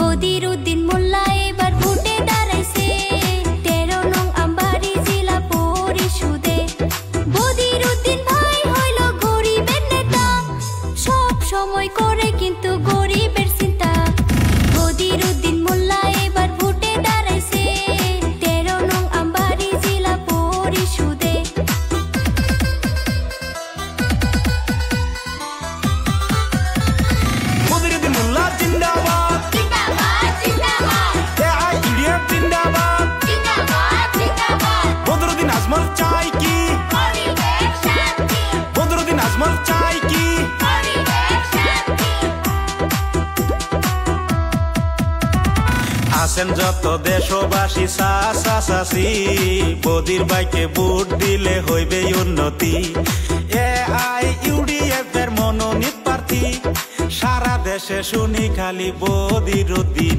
বদিরউদ্দিন মোল্লা এবার ভোটে দাঁড়াইছে 13 নং আমবাড়ি জেলা পরিষদে। বদিরউদ্দিন ভাই হইল গরিবের নেতা, সব সময় করে কিন্তু গরিবের চিন্তা। বদিরউদ্দিন মোল্লা এবার ভোটে দাঁড়াইছে 13 নং আমবাড়ি জেলা পরিষদে। বদিরউদ্দিন মোল্লা জিন্দাবাদ জিন্দাবাদ জিন্দাবাদ, এআইইউডিএফ জিন্দাবাদ জিন্দাবাদ জিন্দাবাদ। বদরুদ্দিন আজমল চাই কি পরিবেশ শান্তি, বদরুদ্দিন আজমল চাই কি পরিবেশ শান্তি। আছেন যত দেশবাসী চাচি, বদির বাইকে ভোট দিলে হইবে উন্নতি। এআইইউডিএফ এর মনোনীত প্রার্থী, সারা দেশে শুনি খালি বদিরউদ্দিন।